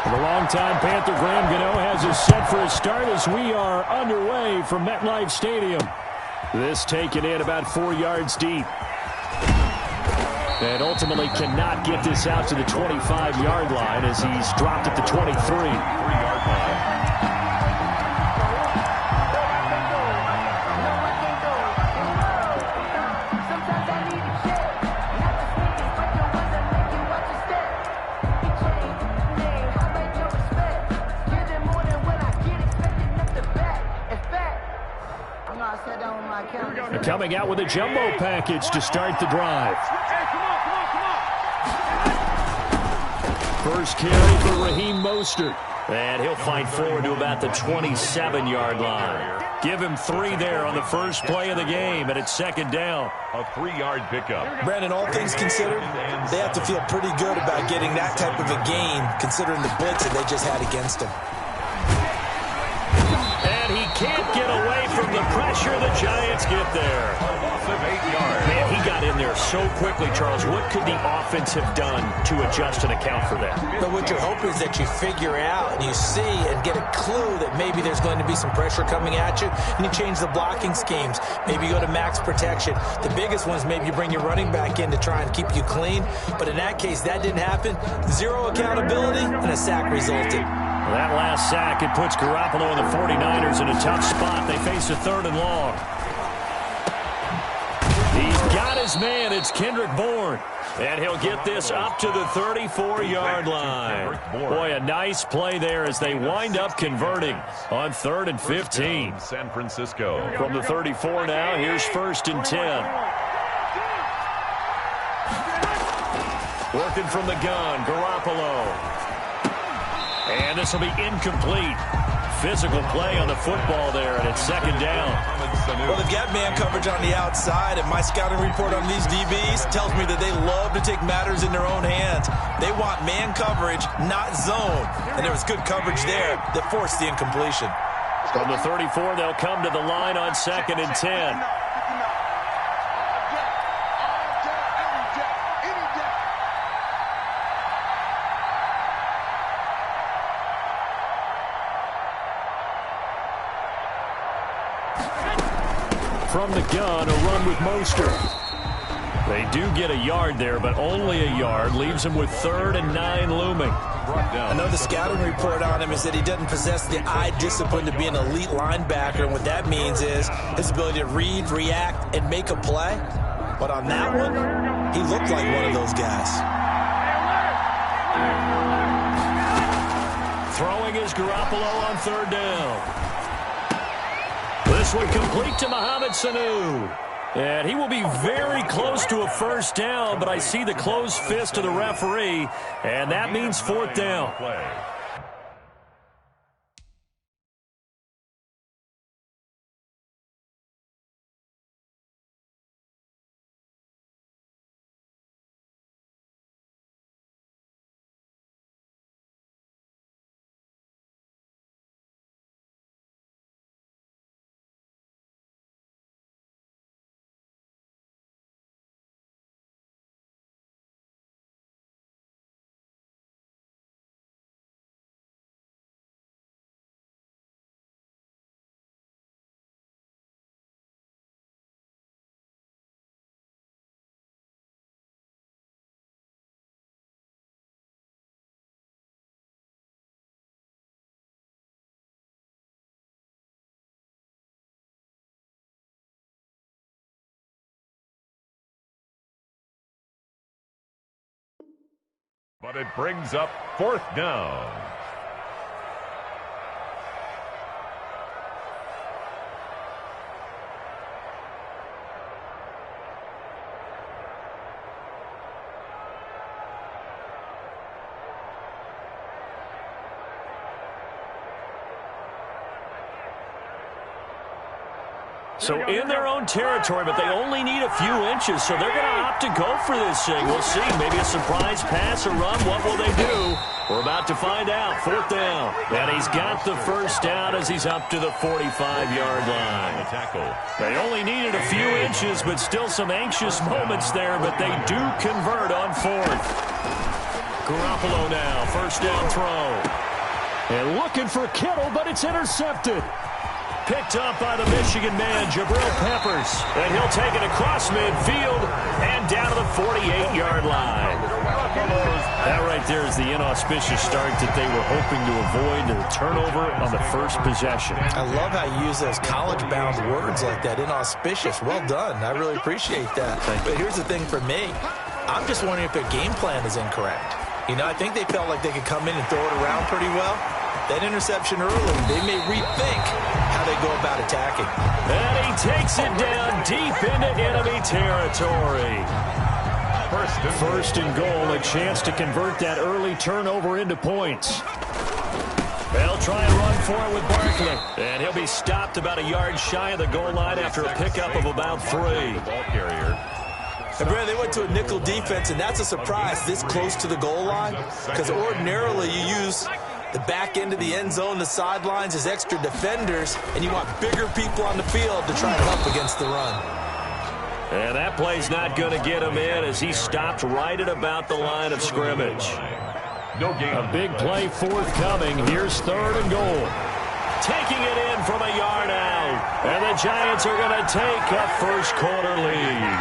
The longtime Panther Graham Gano has us set for a start as we are underway from MetLife Stadium. This taken in about 4 yards deep. And ultimately cannot get this out to the 25-yard line as he's dropped at the 23. 3-yard line. Coming out with a jumbo package to start the drive. First carry for Raheem Mostert. And he'll fight forward to about the 27-yard line. Give him 3 there on the first play of the game, and it's second down. A 3-yard pickup. Brandon, all things considered, they have to feel pretty good about getting that type of a gain, considering the blitz that they just had against them. And he can't get away from the pressure. The Giants get there. Of 8 yards. Man, he got in there so quickly, Charles. What could the offense have done to adjust and account for that? But what you're hoping is that you figure out and you see and get a clue that maybe there's going to be some pressure coming at you, and you change the blocking schemes. Maybe you go to max protection. The biggest one is maybe you bring your running back in to try and keep you clean. But in that case, that didn't happen. 0 accountability, and a sack resulted. That last sack, it puts Garoppolo and the 49ers in a tough spot. They face a 3rd and long. He's got his man. It's Kendrick Bourne. And he'll get this up to the 34-yard line. Boy, a nice play there as they wind up converting on 3rd and 15. San Francisco. From the 34 now, here's 1st and 10. Working from the gun, Garoppolo. And this will be incomplete. Physical play on the football there, and it's second down. Well, they've got man coverage on the outside, and my scouting report on these DBs tells me that they love to take matters in their own hands. They want man coverage, not zone. And there was good coverage there that forced the incompletion. From the 34, they'll come to the line on 2nd and 10. From the gun, a run with Mostert. They do get a yard there, but only a yard. Leaves him with 3rd and 9 looming. I know the scouting report on him is that he doesn't possess the eye discipline to be an elite linebacker, and what that means is his ability to read, react, and make a play. But on that one, he looked like one of those guys. Throwing is Garoppolo on 3rd down. This one complete to Mohamed Sanu. And he will be very close to a first down, but I see the closed fist of the referee, and that means 4th down. But it brings up 4th down. So in their own territory, but they only need a few inches, so they're going to opt to go for this thing. We'll see. Maybe a surprise pass or run. What will they do? We're about to find out. 4th down. And he's got the first down as he's up to the 45-yard line. They only needed a few inches, but still some anxious moments there, but they do convert on 4th. Garoppolo now, first down throw. And looking for Kittle, but it's intercepted. Picked up by the Michigan man, Jabril Peppers. And he'll take it across midfield and down to the 48-yard line. That right there is the inauspicious start that they were hoping to avoid, the turnover on the first possession. I love how you use those college-bound words like that, inauspicious. Well done. I really appreciate that. But here's the thing for me. I'm just wondering if their game plan is incorrect. You know, I think they felt like they could come in and throw it around pretty well. That interception early, they may rethink how they go about attacking. And he takes it down deep into enemy territory. First and goal, a chance to convert that early turnover into points. They'll try and run for it with Barkley. And he'll be stopped about a yard shy of the goal line after a pickup of about 3. Ball carrier. And Brad, they went to a nickel defense, and that's a surprise this close to the goal line, because ordinarily you use the back end of the end zone, the sidelines as extra defenders, and you want bigger people on the field to try and help against the run. And that play's not going to get him in as he stopped right at about the line of scrimmage. No game. A big play forthcoming. Here's third and goal. Taking it in from a yard out. And the Giants are going to take a first quarter lead.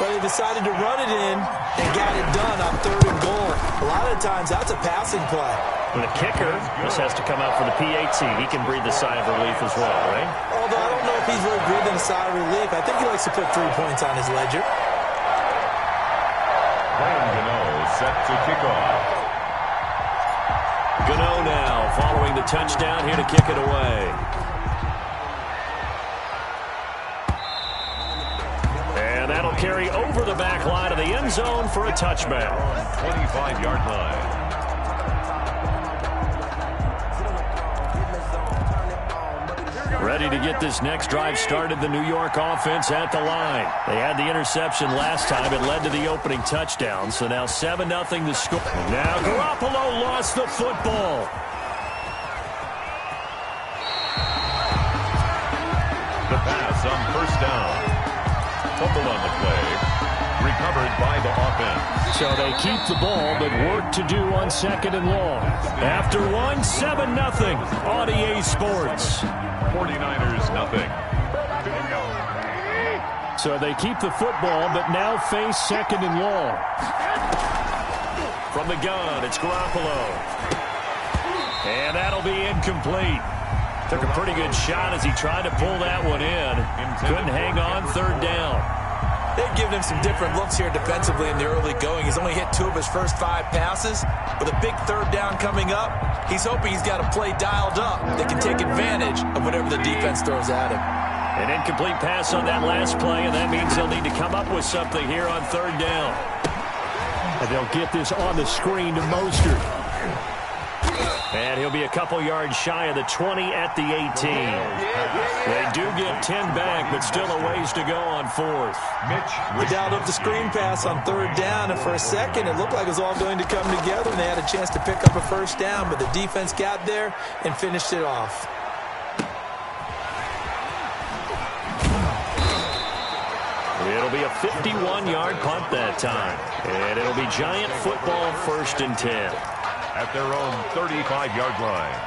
But they decided to run it in and got it done on third and goal. A lot of times, that's a passing play. And the kicker just has to come out for the PAT. He can breathe a sigh of relief as well, right? Although I don't know if he's really breathing a sigh of relief. I think he likes to put 3 points on his ledger. Brian Gano set to kick off. Gano now following the touchdown here to kick it away. And that'll carry over the back line of the end zone for a touchback. 25-yard line. Ready to get this next drive started, the New York offense at the line. They had the interception last time. It led to the opening touchdown, so now 7-0 the score. Now Garoppolo lost the football. The pass on first down. Fumble on the play. Recovered by the offense. So they keep the ball, but work to do on second and long. After 7-0 on EA Sports. 49ers nothing. So they keep the football, but now face second and long. From the gun, it's Garoppolo. And that'll be incomplete. Took a pretty good shot as he tried to pull that one in. Couldn't hang on, third down. They've given him some different looks here defensively in the early going. He's only hit 2 of his first 5 passes. With a big third down coming up, he's hoping he's got a play dialed up that can take advantage of whatever the defense throws at him. An incomplete pass on that last play, and that means they'll need to come up with something here on third down. And they'll get this on the screen to Mostert. And he'll be a couple yards shy of the 20 at the 18. They do get 10 back, but still a ways to go on fourth. They dialed up the screen pass on third down, and for a second it looked like it was all going to come together, and they had a chance to pick up a first down, but the defense got there and finished it off. It'll be a 51-yard punt that time. And it'll be Giant football, 1st and 10. At their own 35-yard line.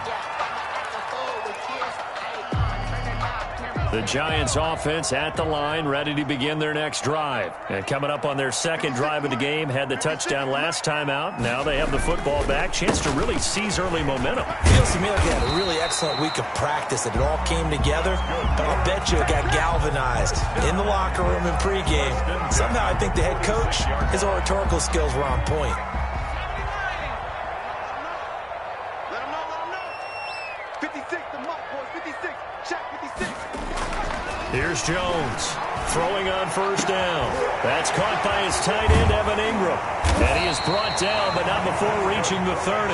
The Giants offense at the line, ready to begin their next drive. And coming up on their second drive of the game, had the touchdown last time out. Now they have the football back. Chance to really seize early momentum. Feels to me like they had a really excellent week of practice, that it all came together. I'll bet you it got galvanized in the locker room in pregame. Somehow I think the head coach, his oratorical skills were on point. Here's Jones, throwing on first down. That's caught by his tight end, Evan Ingram. And he is brought down, but not before reaching the 30.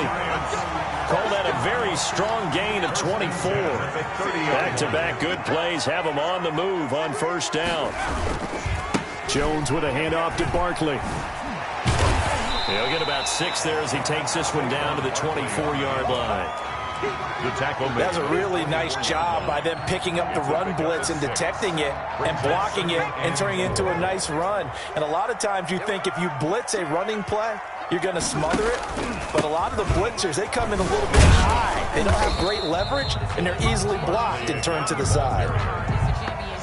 Call that a very strong gain of 24. Back-to-back good plays have him on the move on first down. Jones with a handoff to Barkley. He'll get about 6 there as he takes this one down to the 24-yard line. The tackle. That was a really nice job by them picking up the run blitz and detecting it and blocking it and turning it into a nice run. And a lot of times you think if you blitz a running play, you're going to smother it. But a lot of the blitzers, they come in a little bit high. They don't have great leverage, and they're easily blocked and turned to the side.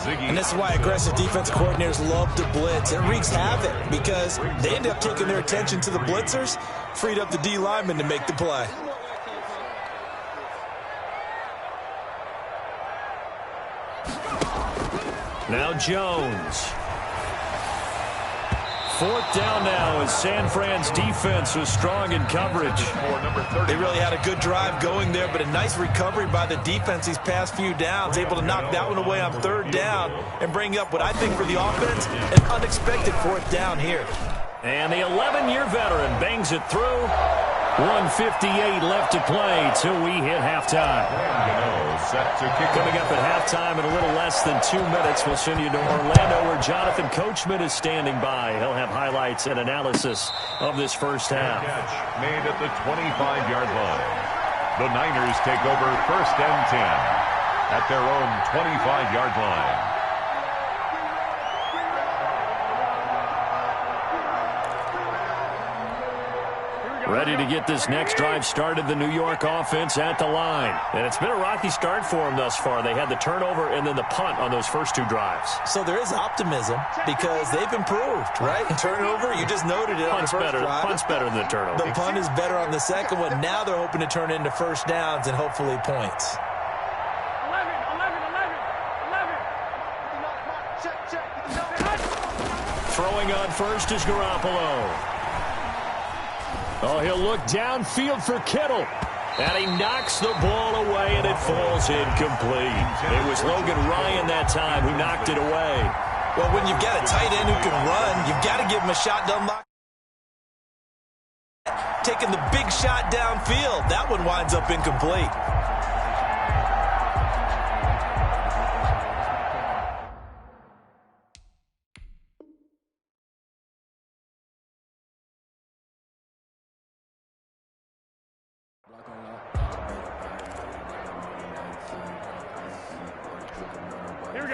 And this is why aggressive defense coordinators love to blitz. It wreaks havoc because they end up taking their attention to the blitzers, freed up the D lineman to make the play. Now Jones. Fourth down now as San Fran's defense was strong in coverage. They really had a good drive going there, but a nice recovery by the defense these past few downs, able to knock that one away on third down and bring up what I think for the offense, an unexpected fourth down here. And the 11-year veteran bangs it through. 1:58 left to play till we hit halftime. Coming up at halftime in a little less than 2 minutes, we'll send you to Orlando where Jonathan Coachman is standing by. He'll have highlights and analysis of this first half. Catch made at the 25-yard line. The Niners take over 1st and 10 at their own 25-yard line. Ready to get this next drive started, the New York offense at the line. And it's been a rocky start for them thus far. They had the turnover and then the punt on those first 2 drives. So there is optimism because they've improved, right? Turnover, you just noted it on the first drive. Punt's better than the turnover. The punt is better on the second one. Now they're hoping to turn into first downs and hopefully points. 11. Throwing on first is Garoppolo. Oh, he'll look downfield for Kittle. And he knocks the ball away, and it falls incomplete. It was Logan Ryan that time who knocked it away. Well, when you've got a tight end who can run, you've got to give him a shot to unlock. Taking the big shot downfield. That one winds up incomplete.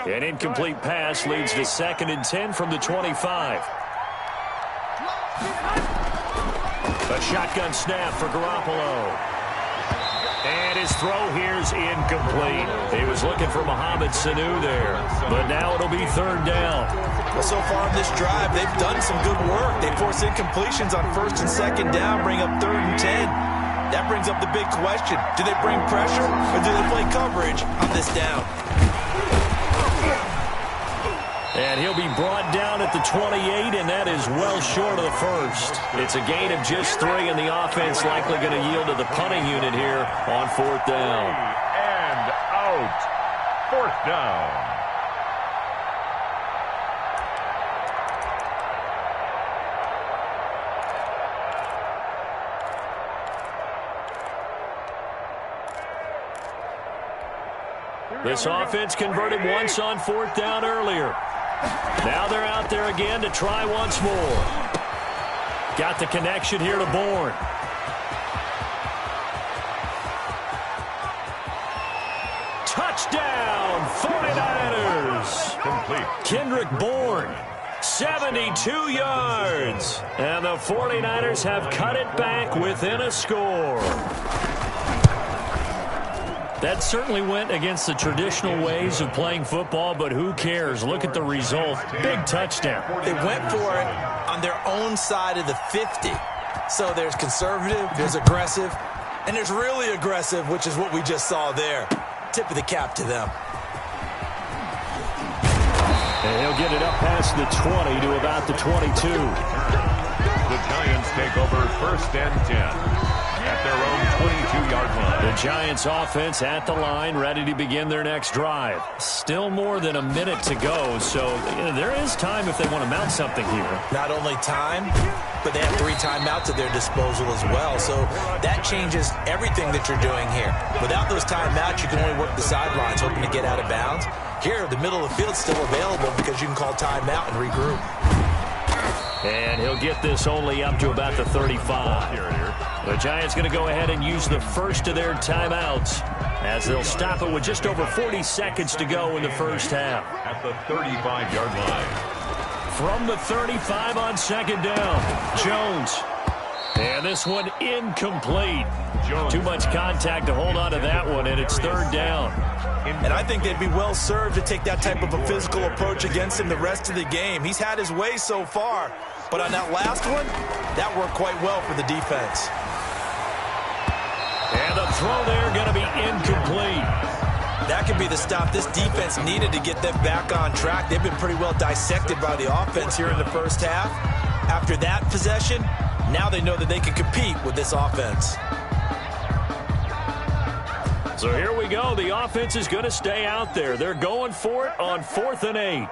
An incomplete pass leads to 2nd and 10 from the 25. A shotgun snap for Garoppolo. And his throw here's incomplete. He was looking for Mohamed Sanu there. But now it'll be 3rd down. Well, so far in this drive, they've done some good work. They force incompletions on 1st and 2nd down, bring up 3rd and 10. That brings up the big question. Do they bring pressure or do they play coverage on this down? And he'll be brought down at the 28, and that is well short of the first. It's a gain of just 3, and the offense likely going to yield to the punting unit here on 4th down. And out. 4th down. This offense converted once on 4th down earlier. Now they're out there again to try once more. Got the connection here to Bourne. Touchdown, 49ers. Complete. Kendrick Bourne, 72 yards. And the 49ers have cut it back within a score. That certainly went against the traditional ways of playing football, but who cares? Look at the result. Big touchdown. They went for it on their own side of the 50. So there's conservative, there's aggressive, and there's really aggressive, which is what we just saw there. Tip of the cap to them. And he'll get it up past the 20 to about the 22. The Giants take over 1st and 10. At their own 22-yard line. The Giants offense at the line, ready to begin their next drive. Still more than a minute to go, so there is time if they want to mount something here. Not only time, but they have 3 timeouts at their disposal as well, so that changes everything that you're doing here. Without those timeouts, you can only work the sidelines, hoping to get out of bounds. Here, the middle of the field's still available because you can call timeout and regroup. And he'll get this only up to about the 35. The Giants going to go ahead and use the first of their timeouts as they'll stop it with just over 40 seconds to go in the first half. At the 35-yard line. From the 35 on 2nd down, Jones. And this one incomplete. Too much contact to hold on to that one, and it's third down. And I think they'd be well served to take that type of a physical approach against him the rest of the game. He's had his way so far, but on that last one, that worked quite well for the defense. And the throw there going to be incomplete. That could be the stop this defense needed to get them back on track. They've been pretty well dissected by the offense here in the first half. After that possession, now they know that they can compete with this offense. So here we go. The offense is going to stay out there. They're going for it on 4th and 8.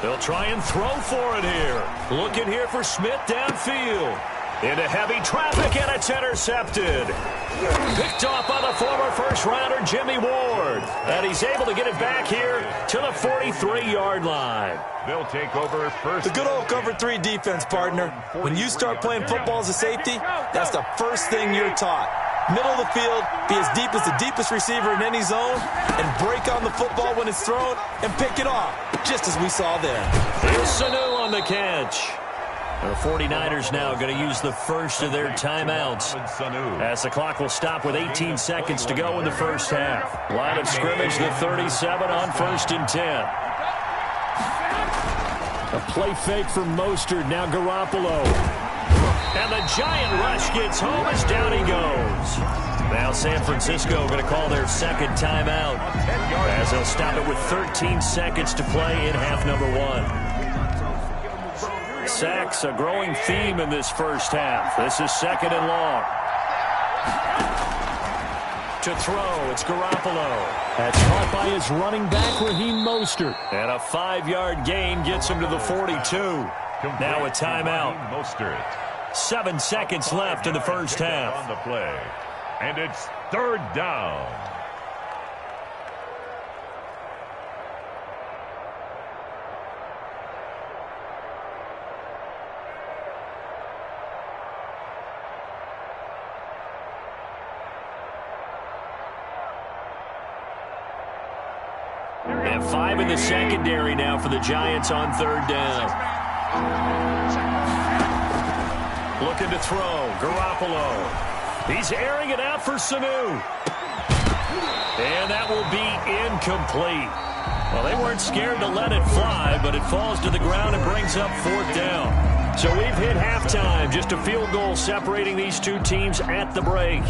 They'll try and throw for it here. Looking here for Smith downfield. Into heavy traffic, and it's intercepted. Picked off by the former first-rounder Jimmy Ward. And he's able to get it back here to the 43-yard line. They'll take over first. The good old cover 3 defense, partner. When you start playing football as a safety, that's the first thing you're taught. Middle of the field, be as deep as the deepest receiver in any zone, and break on the football when it's thrown and pick it off, just as we saw there. Here's Sanu on the catch. The 49ers now going to use the first of their timeouts, as the clock will stop with 18 seconds to go in the first half. Line of scrimmage, the 37 on 1st and 10. A play fake for Mostert, now Garoppolo. And the giant rush gets home as down he goes. Now San Francisco going to call their second timeout, as they'll stop it with 13 seconds to play in half number 1. Sacks, a growing theme in this first half. This is 2nd and long. To throw, it's Garoppolo. That's caught by his running back, Raheem Mostert. And a 5-yard gain gets him to the 42. Now a timeout. 7 seconds left in the first half. On the play. And it's 3rd down. And 5 in the secondary now for the Giants on 3rd down. Looking to throw, Garoppolo. He's airing it out for Sanu. And that will be incomplete. Well, they weren't scared to let it fly, but it falls to the ground and brings up 4th down. So we've hit halftime, just a field goal separating these two teams at the break.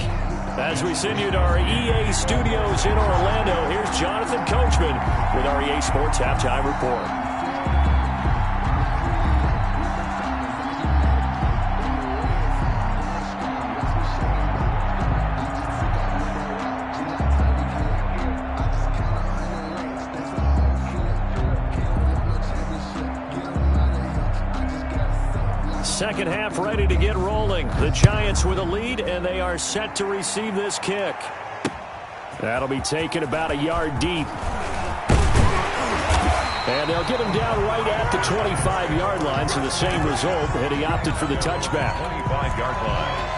As we send you to our EA studios in Orlando, here's Jonathan Coachman with our EA Sports Halftime Report. Second half ready to get rolling. The Giants with a lead, and they are set to receive this kick. That'll be taken about a yard deep. And they'll get him down right at the 25-yard line, so the same result, and he opted for the touchback. 25-yard line.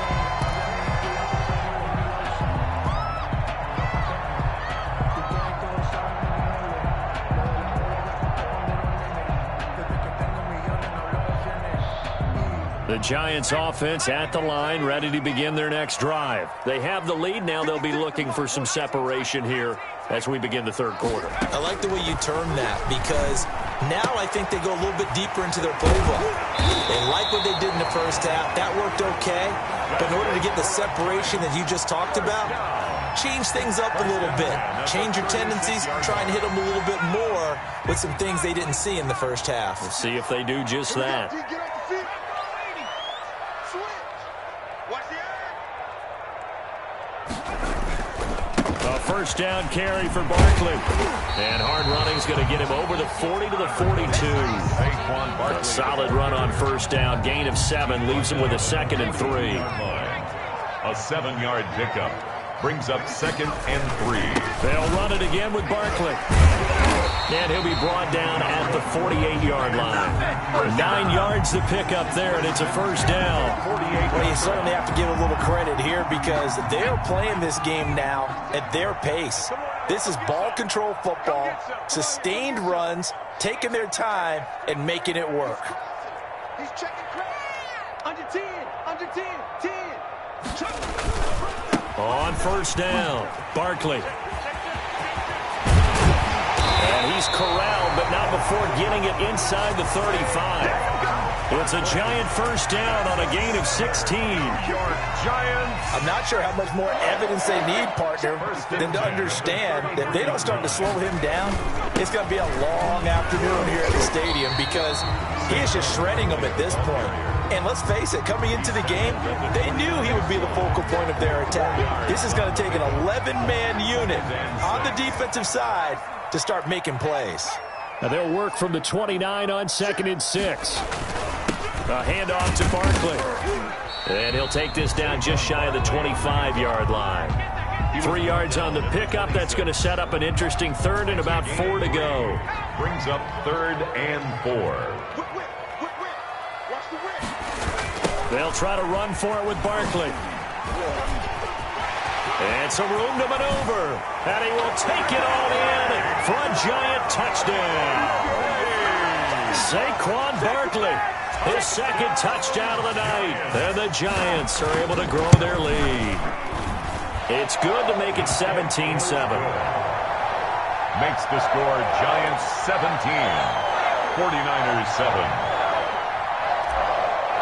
The Giants offense at the line, ready to begin their next drive. They have the lead. Now they'll be looking for some separation here as we begin the third quarter. I like the way you term that, because now I think they go a little bit deeper into their playbook. They like what they did in the first half. That worked okay. But in order to get the separation that you just talked about, change things up a little bit. Change your tendencies, try and hit them a little bit more with some things they didn't see in the first half. We'll see if they do just that. A first down carry for Barkley. And hard running's going to get him over the 40 to the 42. A solid run on first down. Gain of 7 leaves him with a 2nd and 3. A 7-yard pickup brings up 2nd and 3. They'll run it again with Barkley. And he'll be brought down at the 48-yard line. 9 yards to pick up there, and it's a first down. Well, you certainly have to give a little credit here, because they're playing this game now at their pace. This is ball control football, sustained runs, taking their time, and making it work. He's checking under 10, under 10, 10. On first down, Barkley. And he's corralled, but not before getting it inside the 35. It's a giant first down on a gain of 16. Your Giants. I'm not sure how much more evidence they need, partner, than to understand that if they don't start to slow him down, it's going to be a long afternoon here at the stadium because he is just shredding them at this point. And let's face it, coming into the game, they knew he would be the focal point of their attack. This is going to take an 11-man unit on the defensive side to start making plays. Now they'll work from the 29 on 2nd and 6. A handoff to Barkley. And he'll take this down just shy of the 25-yard line. 3 yards on the pickup. That's going to set up an interesting 3rd and about 4 to go. Brings up 3rd and 4. They'll try to run for it with Barkley. And some room to maneuver. And he will take it all in for a giant touchdown. Saquon Barkley, his 2nd touchdown of the night. And the Giants are able to grow their lead. It's good to make it 17-7. Makes the score Giants 17, 49ers 7.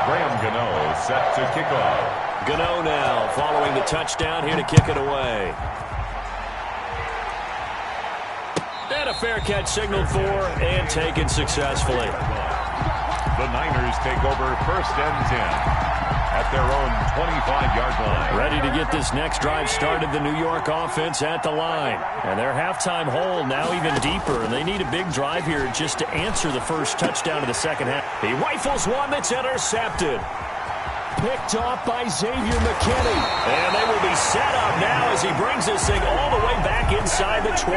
Graham Gano set to kick off. Gano now following the touchdown here to kick it away. And a fair catch signaled for and taken successfully. The Niners take over 1st and 10 at their own 25-yard line. Ready to get this next drive started, the New York offense at the line. And their halftime hole now even deeper, and they need a big drive here just to answer the first touchdown of the second half. He rifles one that's intercepted. Picked off by Xavier McKinney. And they will be set up now as he brings this thing all the way back inside the 20.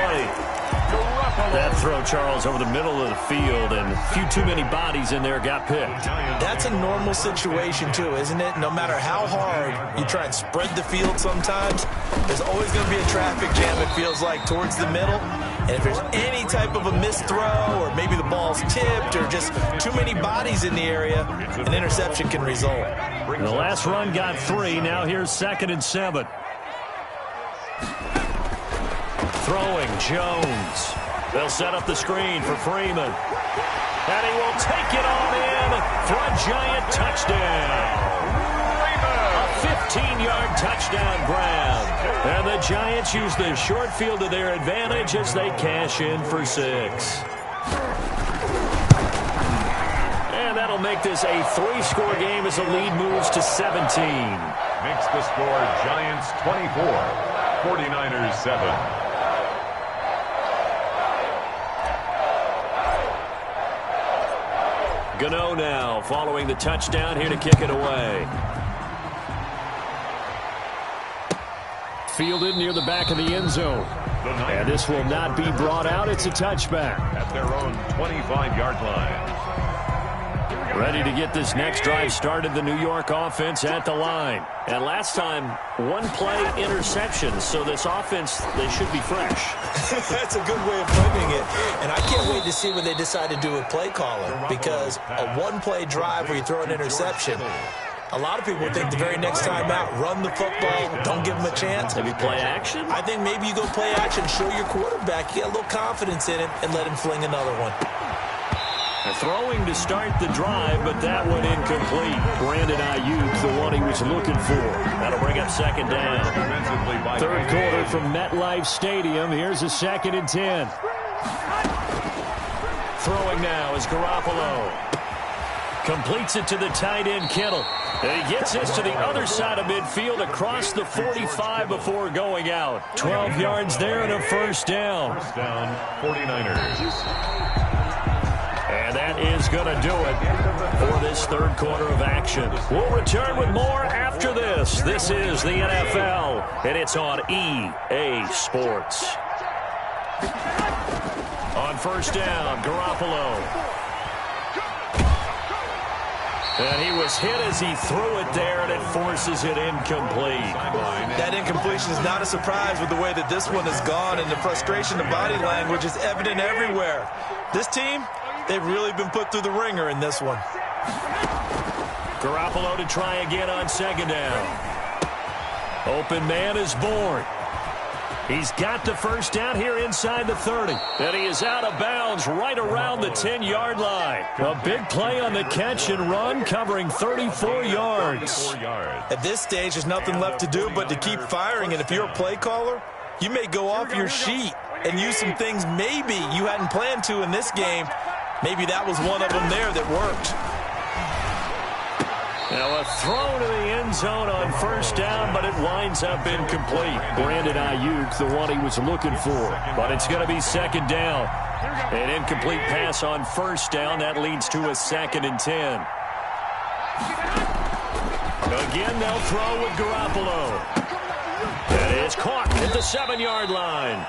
That throw, Charles, over the middle of the field, and a few too many bodies in there got picked. That's a normal situation, too, isn't it? No matter how hard you try and spread the field sometimes, there's always going to be a traffic jam, it feels like, towards the middle. And if there's any type of a missed throw or maybe the ball's tipped or just too many bodies in the area, an interception can result. The last run got 3. Now here's 2nd and 7. Throwing Jones. They'll set up the screen for Freeman. And he will take it on in for a giant touchdown. A 15-yard touchdown grab. And the Giants use the short field to their advantage as they cash in for 6. And that'll make this a 3-score game as the lead moves to 17. Makes the score Giants 24, 49ers 7. Gano now following the touchdown here to kick it away. Fielded near the back of the end zone. And this will not be brought out. It's a touchback. At their own 25-yard line. Ready to get this next drive started, the New York offense at the line. And last time, 1-play interception, so this offense, they should be fresh. That's a good way of putting it. And I can't wait to see what they decide to do with play calling, because a 1-play drive where you throw an interception, a lot of people think the very next time out, run the football, don't give them a chance. Maybe play action? I think maybe you go play action, show your quarterback, get a little confidence in him, and let him fling another one. Throwing to start the drive, but that one incomplete. Brandon Ayuk, the one he was looking for. That'll bring up 2nd down. 3rd quarter from MetLife Stadium. Here's a 2nd and 10. Throwing now is Garoppolo. Completes it to the tight end, Kittle. And he gets this to the other side of midfield across the 45 before going out. 12 yards there and a 1st down. 1st down, 49ers. And that is going to do it for this 3rd quarter of action. We'll return with more after this. This is the NFL, and it's on EA Sports. On 1st down, Garoppolo. And he was hit as he threw it there, and it forces it incomplete. That incompletion is not a surprise with the way that this one has gone, and the frustration, the body language is evident everywhere. This team, they've really been put through the ringer in this one. Garoppolo to try again on second down. Open man is born. He's got the first down here inside the 30. And he is out of bounds right around the 10-yard line. A big play on the catch and run, covering 34 yards. At this stage, there's nothing left to do but to keep firing. And if you're a play caller, you may go off your sheet and use some things maybe you hadn't planned to in this game. Maybe that was one of them there that worked. Now a throw to the end zone on first down, but it winds up incomplete. Brandon Ayuk, the one he was looking for. But it's going to be second down. An incomplete pass on first down. That leads to a 2nd and 10. Again, they'll throw with Garoppolo. That is caught at the 7-yard line.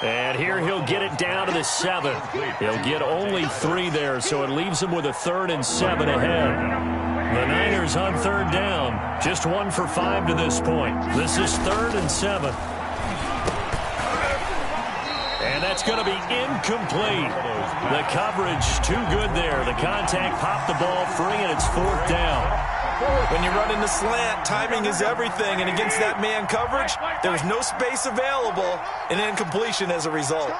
And here he'll get it down to the 7. He'll get only 3 there, so it leaves him with a 3rd and 7 ahead. The Niners on third down. Just 1 for 5 to this point. This is 3rd and 7. And that's going to be incomplete. The coverage too good there. The contact popped the ball free, and it's 4th down. When you run in the slant, timing is everything. And against that man coverage, there's no space available, and incompletion as a result.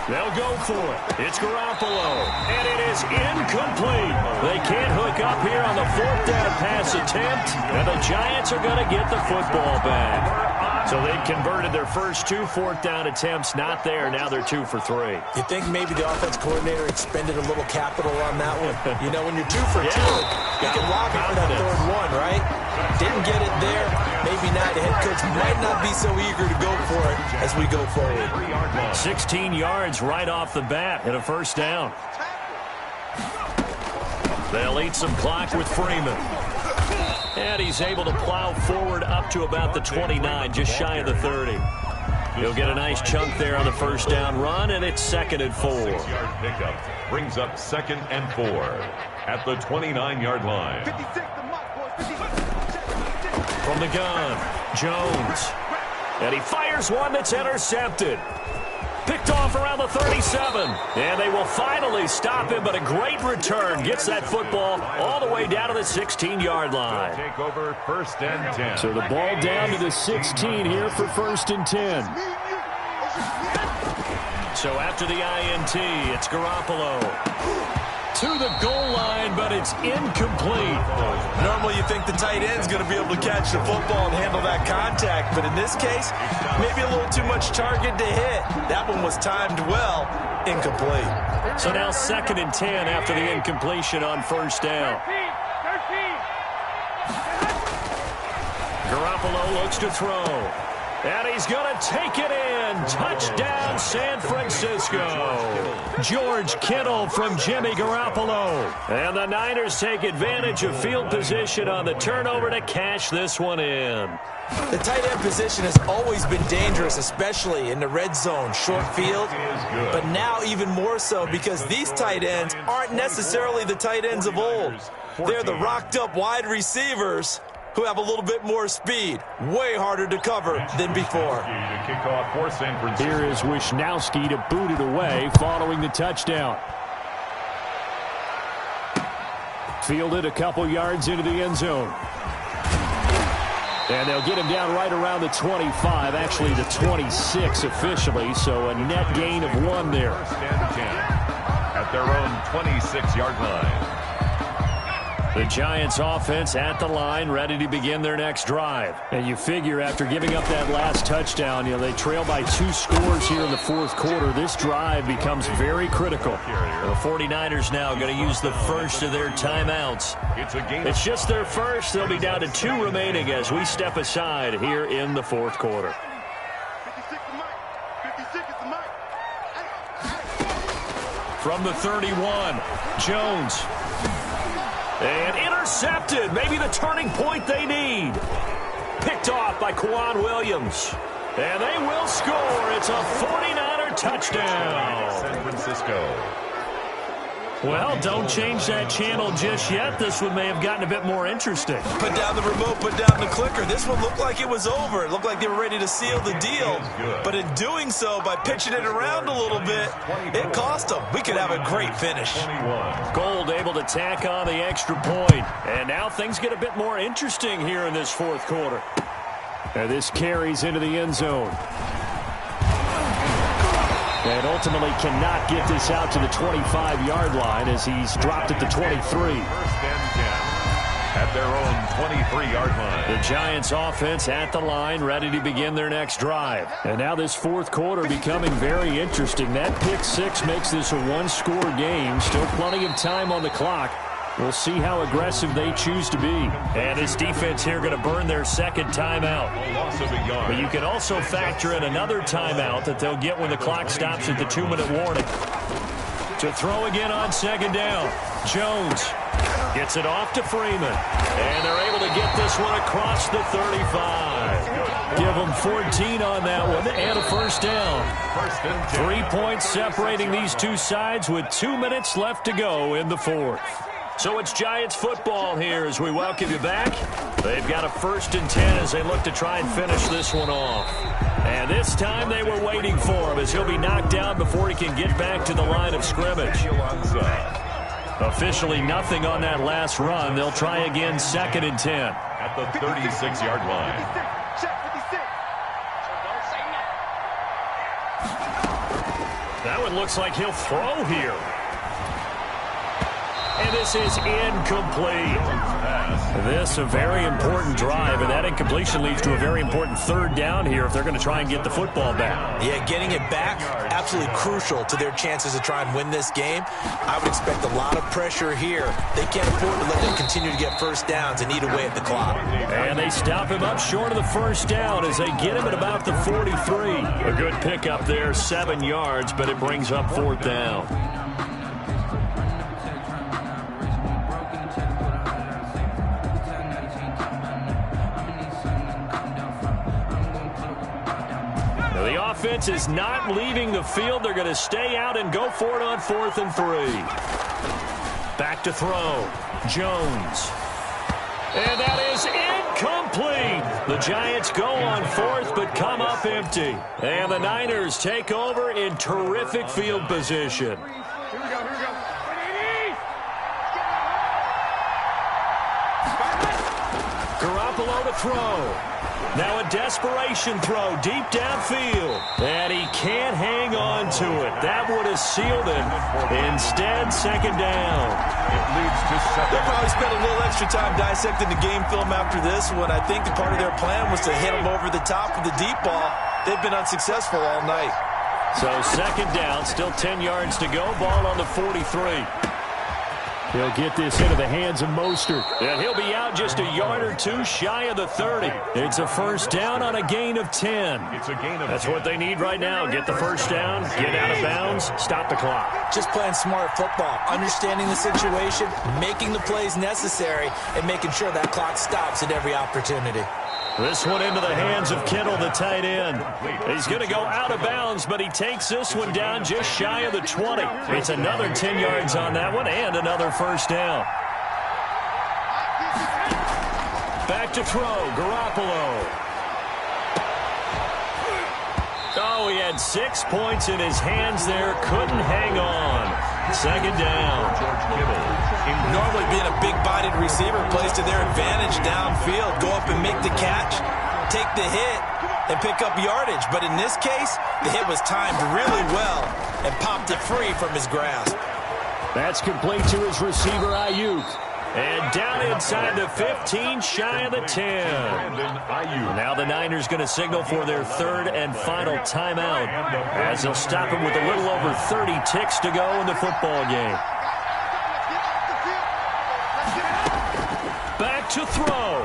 They'll go for it. It's Garoppolo, and it is incomplete. They can't hook up here on the 4th down pass attempt, and the Giants are going to get the football back. So they've converted their first 2 4th down attempts. Not there. Now they're 2 for 3. You think maybe the offense coordinator expended a little capital on that one? You know, when you're 2 for 2, you can lobby for that 3rd one, right? Didn't get it there. Maybe not. The head coach might not be so eager to go for it as we go forward. 16 yards right off the bat and a first down. They'll eat some clock with Freeman. And he's able to plow forward up to about the 29, just shy of the 30. He'll get a nice chunk there on the first down run, and it's 2nd and 4. 6-yard pickup brings up 2nd and 4 at the 29-yard line. From the gun, Jones. And he fires one that's intercepted. Picked off around the 37. And they will finally stop him, but a great return. Gets that football all the way down to the 16-yard line. Take over 1st and 10. So the ball down to the 16 here for 1st and 10. So after the INT, it's Garoppolo. To the goal line, but it's incomplete. Normally you think the tight end's going to be able to catch the football and handle that contact, but in this case, maybe a little too much target to hit. That one was timed well, incomplete. So now 2nd and 10 after the incompletion on first down. Garoppolo looks to throw. And he's going to take it in. Touchdown, San Francisco. George Kittle from Jimmy Garoppolo. And the Niners take advantage of field position on the turnover to cash this one in. The tight end position has always been dangerous, especially in the red zone, short field. But now even more so because these tight ends aren't necessarily the tight ends of old. They're the rocked-up wide receivers who have a little bit more speed. Way harder to cover than before. Here is Wisnowski to boot it away following the touchdown. Fielded a couple yards into the end zone. And they'll get him down right around the 25, actually the 26 officially, so a net gain of 1 there. At their own 26-yard line. The Giants offense at the line, ready to begin their next drive. And you figure after giving up that last touchdown, they trail by 2 scores here in the 4th quarter. This drive becomes very critical. The 49ers now going to use the first of their timeouts. It's just their first. They'll be down to 2 remaining as we step aside here in the 4th quarter. From the 31, Jones. And intercepted. Maybe the turning point they need. Picked off by Quan Williams. And they will score. It's a 49er touchdown. San Francisco. Well, don't change that channel just yet. This one may have gotten a bit more interesting. Put down the remote, put down the clicker. This one looked like it was over. It looked like they were ready to seal the deal. But in doing so, by pitching it around a little bit, it cost them. We could have a great finish. Gold able to tack on the extra point. And now things get a bit more interesting here in this fourth quarter. And this carries into the end zone. And ultimately cannot get this out to the 25-yard line as he's dropped at the 23. First and 10 at their own 23-yard line. The Giants offense at the line, ready to begin their next drive. And now this fourth quarter becoming very interesting. That pick six makes this a one-score game. Still plenty of time on the clock. We'll see how aggressive they choose to be. And this defense here going to burn their second timeout. But you can also factor in another timeout that they'll get when the clock stops at the 2-minute warning. To throw again on second down. Jones gets it off to Freeman. And they're able to get this one across the 35. Give them 14 on that one and a first down. 3 points separating these two sides with 2 minutes left to go in the fourth. So it's Giants football here as we welcome you back. They've got a 1st and 10 as they look to try and finish this one off. And this time they were waiting for him as he'll be knocked down before he can get back to the line of scrimmage. Officially nothing on that last run. They'll try again 2nd and 10. At the 36-yard line. That one looks like he'll throw here. And this is incomplete. This a very important drive, and that incompletion leads to a very important 3rd down here if they're going to try and get the football back. Yeah, getting it back, absolutely crucial to their chances to try and win this game. I would expect a lot of pressure here. They can't afford to let them continue to get first downs and eat away at the clock. And they stop him up short of the first down as they get him at about the 43. A good pickup there, 7 yards, but it brings up 4th down. The offense is not leaving the field. They're going to stay out and go for it on 4th and 3. Back to throw. Jones. And that is incomplete. The Giants go on 4th but come up empty. And the Niners take over in terrific field position. Garoppolo to throw. Now a desperation throw deep downfield. And he can't hang on to it. That would have sealed it. Instead, 2nd down. It leads to 2nd. They'll probably spend a little extra time dissecting the game film after this one. I think the part of their plan was to hit him over the top with the deep ball. They've been unsuccessful all night. So 2nd down, still 10 yards to go. Ball on the 43. He'll get this into the hands of Mostert. And he'll be out just a yard or two shy of the 30. It's a first down on a gain of 10. It's a gain of 10. That's what they need right now. Get the first down, get out of bounds, stop the clock. Just playing smart football, understanding the situation, making the plays necessary, and making sure that clock stops at every opportunity. This one into the hands of Kittle, the tight end. He's going to go out of bounds, but he takes this one down just shy of the 20. It's another 10 yards on that one and another first down. Back to throw, Garoppolo. Oh, he had 6 points in his hands there. Couldn't hang on. 2nd down. George Kittle. Normally being a big-bodied receiver plays to their advantage downfield. Go up and make the catch, take the hit, and pick up yardage. But in this case, the hit was timed really well and popped it free from his grasp. That's complete to his receiver, Ayuk. And down inside the 15, shy of the 10. Now the Niners going to signal for their 3rd and final timeout as they'll stop him with a little over 30 ticks to go in the football game. Back to throw.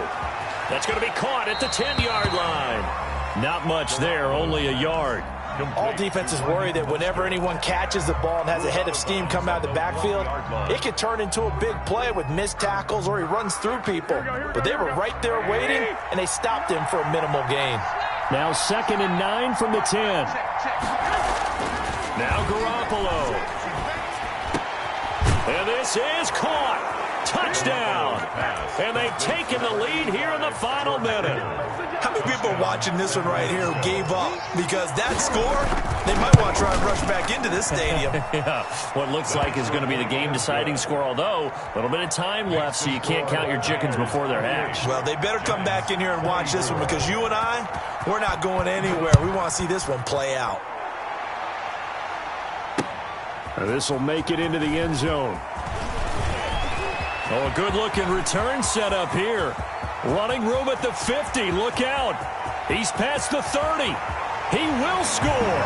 That's going to be caught at the 10-yard line. Not much there, only a yard. All defenses worry that whenever anyone catches the ball and has a head of steam come out of the backfield, it could turn into a big play with missed tackles or he runs through people. But they were right there waiting, and they stopped him for a minimal gain. Now 2nd and 9 from the 10. Now Garoppolo. And this is caught. Touchdown. And they've taken the lead here in the final minute. How many people watching this one right here gave up? Because that score, they might want to try and rush back into this stadium. Yeah, what looks like is going to be the game-deciding score, although a little bit of time left, so you can't count your chickens before they're hatched. Well, they better come back in here and watch this one, because you and I, we're not going anywhere. We want to see this one play out. This will make it into the end zone. Oh, a good-looking return set up here. Running room at the 50. Look out. He's past the 30. He will score.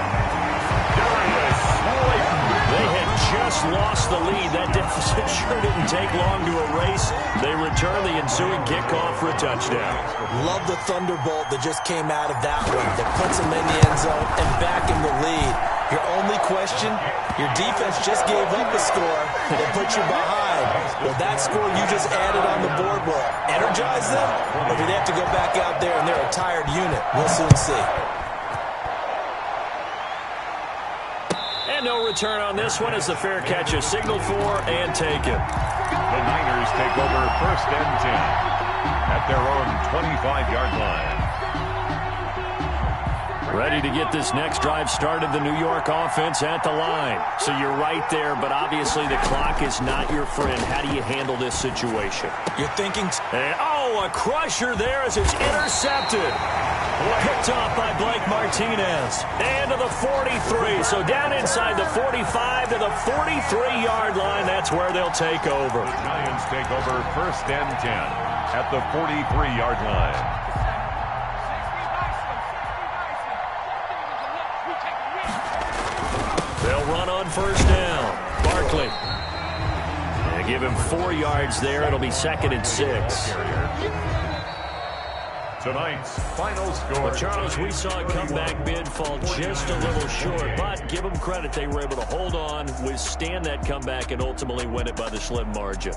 They had just lost the lead. That deficit sure didn't take long to erase. They return the ensuing kickoff for a touchdown. Love the thunderbolt that just came out of that one. That puts them in the end zone and back in the lead. Your only question, your defense just gave up a score that put you behind. Well, that score you just added on the board will energize them, or do they have to go back out there and they're a tired unit? We'll soon see. And no return on this one as the fair catch is signaled for and taken. The Niners take over 1st and 10 at their own 25-yard line. Ready to get this next drive started, the New York offense at the line. So you're right there, but obviously the clock is not your friend. How do you handle this situation? You're thinking... And, oh, a crusher there as it's intercepted. Picked off by Blake Martinez. And to the 43. So down inside the 45 to the 43-yard line. That's where they'll take over. The Giants take over 1st and 10 at the 43-yard line. They'll run on 1st down. Barkley. And give him 4 yards there. It'll be 2nd and 6. Tonight's final score. Well, Charles, we saw a comeback bid fall just a little short, but give them credit. They were able to hold on, withstand that comeback, and ultimately win it by the slim margin.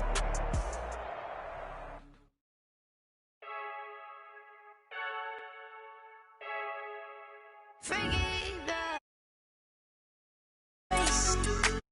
Freaky.